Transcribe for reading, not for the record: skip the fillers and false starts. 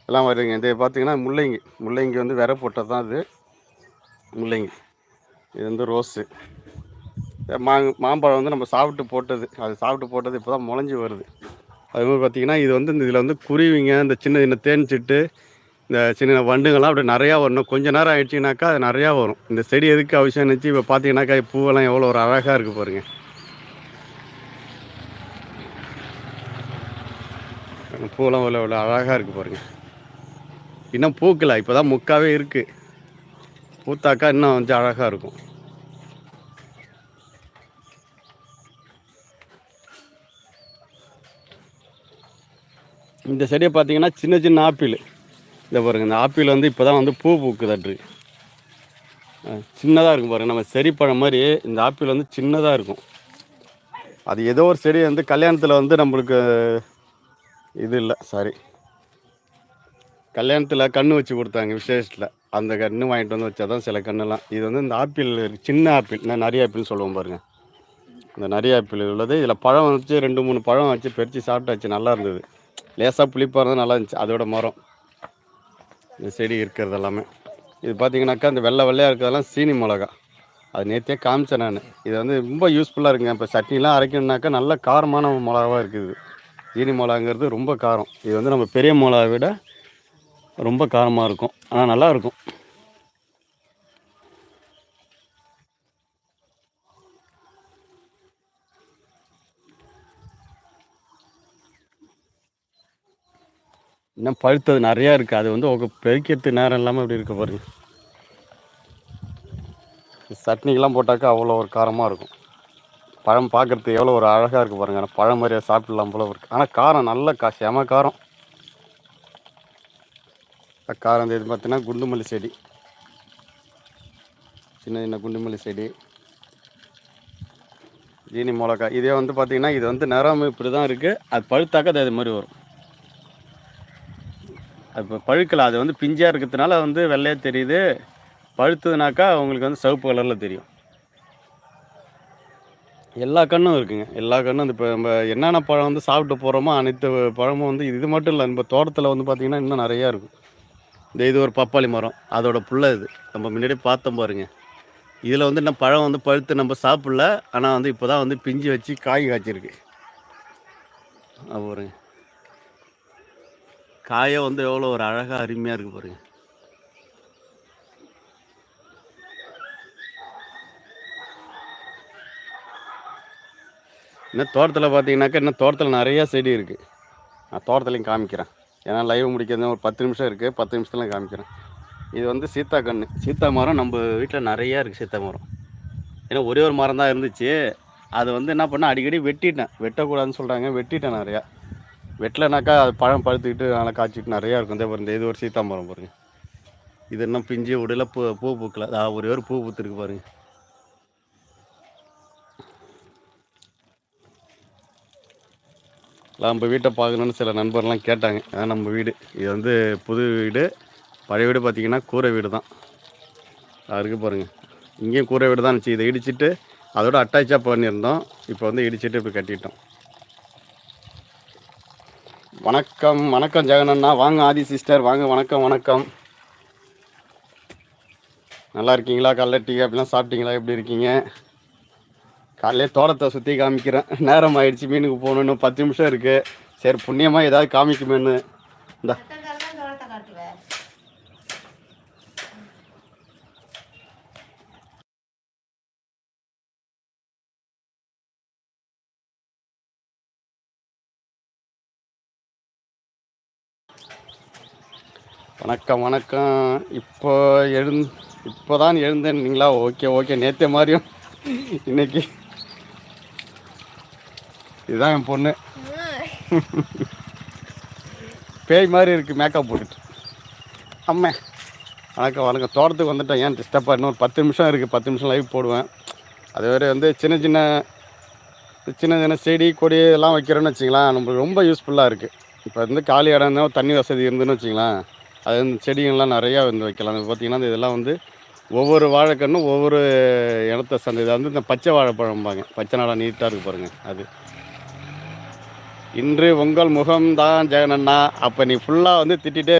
எல்லாம் வருதுங்க. இது பார்த்தீங்கன்னா முள்ளங்கி வந்து விரை போட்டது தான் இது முள்ளங்கி. இது வந்து ரோஸு. மாம்பழம் வந்து நம்ம சாப்பிட்டு போட்டது, இப்போ தான் முளைஞ்சி வருது. அதுமாதிரி பார்த்தீங்கன்னா இது வந்து இதில் வந்து குருவிங்க, இந்த சின்ன சின்ன தேன் சிட்டு, இந்த சின்ன வண்டுங்கள்லாம் அப்படி நிறையா வரணும். கொஞ்சம் நேரம் ஆயிடுச்சுனாக்கா அது நிறையா வரும். இந்த செடி எதுக்கு அவசியம் இருந்துச்சு, இப்போ பார்த்தீங்கன்னாக்கா பூவெல்லாம் எவ்வளோ ஒரு அழகாக இருக்குது பாருங்கள். பூவெல்லாம் எவ்வளோ எவ்வளோ அழகாக இருக்குது பாருங்கள். இன்னும் பூக்கலை, இப்போ தான் முக்காவே இருக்குது. பூத்தாக்கா இன்னும் வந்து அழகாக இருக்கும். இந்த செடியை பார்த்தீங்கன்னா சின்ன சின்ன ஆப்பிள். இந்த பாருங்கள், இந்த ஆப்பிள் வந்து இப்போ தான் வந்து பூ பூக்குதாட்டு. சின்னதாக இருக்கும் பாருங்கள். நம்ம செடி பழம் மாதிரி இந்த ஆப்பிள் வந்து சின்னதாக இருக்கும். அது ஏதோ ஒரு செடி வந்து கல்யாணத்தில் வந்து நம்மளுக்கு இது இல்லை, சாரி, கல்யாணத்தில் கன்று வச்சு கொடுத்தாங்க விசேஷத்தில். அந்த கன்று வாங்கிட்டு வந்து வச்சா தான் சில கன்றுலாம். இது வந்து இந்த ஆப்பிள் சின்ன ஆப்பிள், நான் நிறைய ஆப்பிள்னு சொல்லுவோம் பாருங்கள். இந்த நிறைய ஆப்பிள் உள்ளது. இதில் பழம் வச்சு 2-3 பழம் வச்சு பறித்து சாப்பிட்டாச்சு, நல்லா இருந்தது. லேசாக புளிப்பாக இருந்தால் நல்லா இருந்துச்சு. அதோட மரம் இந்த செடி இருக்கிறது எல்லாமே. இது பார்த்தீங்கன்னாக்கா இந்த வெள்ளையாக இருக்கிறதெல்லாம் சீனி மிளகா. அது நேற்றே காமிச்சேன் நான். இது வந்து ரொம்ப யூஸ்ஃபுல்லாக இருக்குங்க. இப்போ சட்னிலாம் அரைக்கணுன்னாக்கா நல்ல காரமான மிளகாவாக இருக்குது. சீனி மிளகாங்கிறது ரொம்ப காரம். இது வந்து நம்ம பெரிய மிளகாவை விட ரொம்ப காரமாக இருக்கும், ஆனால் நல்லாயிருக்கும். இன்னும் பழுத்தது நிறையா இருக்குது. அது வந்து பெருக்கிறது நேரம் இல்லாமல் இப்படி இருக்க பாருங்க. சட்னிக்கெலாம் போட்டாக்கா அவ்வளோ ஒரு காரமாக இருக்கும். பழம் பார்க்குறதுக்கு எவ்வளோ ஒரு அழகாக இருக்குது பாருங்கள். ஆனால் பழம் மாதிரியே சாப்பிடலாம் போல இருக்குது. ஆனால் காரம் நல்ல செம காரம். காரம் இது பார்த்தீங்கன்னா குண்டுமல்லி செடி, சின்ன சின்ன குண்டுமல்லி செடி, ஜீனி மிளகாய். இதே வந்து பார்த்திங்கன்னா இது வந்து நிறம் இப்படி தான் இருக்குது. அது பழுத்தாக்கா அது மாதிரி வரும். அது இப்போ பழுக்கலை, அது வந்து பிஞ்சாக இருக்கிறதுனால வந்து வெள்ளையாக தெரியுது. பழுத்ததுனாக்கா உங்களுக்கு வந்து சிவப்பு கலரில் தெரியும். எல்லா கண்ணும் இருக்குங்க, எல்லா கண்ணும். இப்போ நம்ம என்னென்ன பழம் வந்து சாப்பிட்டு போகிறோமோ அனைத்து பழமும் வந்து இது மட்டும் இல்லை, நம்ம தோட்டத்தில் வந்து பார்த்திங்கன்னா இன்னும் நிறையா இருக்கும். இது ஒரு பப்பாளி மரம், அதோட புல்லை இது நம்ம முன்னாடி பார்த்தோம் பாருங்க. இதில் வந்து இன்னும் பழம் வந்து பழுத்து நம்ம சாப்பிடல, ஆனால் வந்து இப்போ தான் வந்து பிஞ்சு வச்சு காய் காய்ச்சிருக்கு. பாருங்க, காயை வந்து எவ்வளோ ஒரு அழகாக அருமையாக இருக்குது பாருங்க. இன்னும் தோட்டத்தில் பார்த்தீங்கன்னாக்கா இன்னும் தோட்டத்தில் நிறையா செடி இருக்குது. நான் தோட்டத்துலையும் காமிக்கிறேன். ஏன்னா லைவ் முடிக்கிறது ஒரு 10 நிமிஷம் இருக்குது, 10 நிமிஷத்துலையும் காமிக்கிறேன். இது வந்து சீத்தா கன்று. சீத்தா மரம் நம்ம வீட்டில் நிறையா இருக்குது. சீத்தா மரம் ஏன்னா ஒரே ஒரு மரம் தான் இருந்துச்சு. அது வந்து என்ன பண்ணால் அடிக்கடி வெட்டிட்டேன். வெட்டக்கூடாதுன்னு சொல்கிறாங்க, வெட்டிட்டேன் நிறையா. வெட்டலைனாக்கா அது பழம் பழுத்துக்கிட்டு நல்லா காய்ச்சிட்டு நிறையா இருக்கும். இந்த இது ஒரு சீத்தா மரம் பாருங்கள். இது இன்னும் பிஞ்சு உடல பூ பூக்கல. ஒரே ஒரு பூ பூத்துருக்கு பாருங்கள். நம்ம வீட்டை பார்க்கணுன்னு சில நண்பர்லாம் கேட்டாங்க. அதான் நம்ம வீடு. இது வந்து புது வீடு. பழைய வீடு பார்த்திங்கன்னா கூரை வீடு தான். இருக்குது பாருங்கள். இங்கேயும் கூரை வீடு தான் இருந்துச்சு. இதை இடிச்சிட்டு அதோட அட்டாச்சாக பண்ணியிருந்தோம். இப்போ வந்து இடிச்சிட்டு இப்போ கட்டிட்டோம். வணக்கம் வணக்கம் ஜெகனண்ணா, வாங்க. ஆதி சிஸ்டர் வாங்க. வணக்கம் வணக்கம். நல்லா இருக்கீங்களா? காலைல டீ அப்படிலாம் சாப்பிட்டீங்களா? எப்படி இருக்கீங்க? காலையிலே தோட்டத்தை சுற்றி காமிக்கிறேன். நேரம் ஆயிடுச்சு, மீனுக்கு போகணும். இன்னும் 10 நிமிஷம் இருக்குது. சரி, புண்ணியமாக ஏதாவது காமிக்குமேன்னு இந்த வணக்கம் வணக்கம். இப்போ தான் எழுந்தேன்னீங்களா? ஓகே. நேற்று மாதிரியும் இன்னைக்கு இதுதான் என் பொண்ணு. பேய் மாதிரி இருக்குது, மேக்கப் போட்டுட்டு. அம்மே வணக்கம். தோட்டத்துக்கு வந்துட்டேன். ஏன் டிஸ்டர்பாக? இன்னும் ஒரு 10 நிமிஷம் இருக்குது. 10 நிமிஷம் லைவ் போடுவேன். அதுவரை வந்து சின்ன சின்ன செடி கொடி எல்லாம் வைக்கிறோன்னு வச்சிங்களேன், நம்மளுக்கு ரொம்ப யூஸ்ஃபுல்லாக இருக்குது. இப்போ வந்து காலி இடம் இருந்தால் தண்ணி வசதி இருந்துன்னு வச்சிங்களேன், அது வந்து செடிகள்லாம் நிறையா வந்து வைக்கலாம். பார்த்திங்கன்னா இதெல்லாம் வந்து ஒவ்வொரு வாழைக்கன்னும் ஒவ்வொரு இடத்த சந்தை. இதை வந்து இந்த பச்சை வாழைப்பழம்பாங்க. பச்சை நாளாக நீட்டாக இருக்குது பாருங்கள். அது இன்று உங்கள் முகம்தான் ஜெகனண்ணா. அப்போ நீ ஃபுல்லாக வந்து திட்டிகிட்டே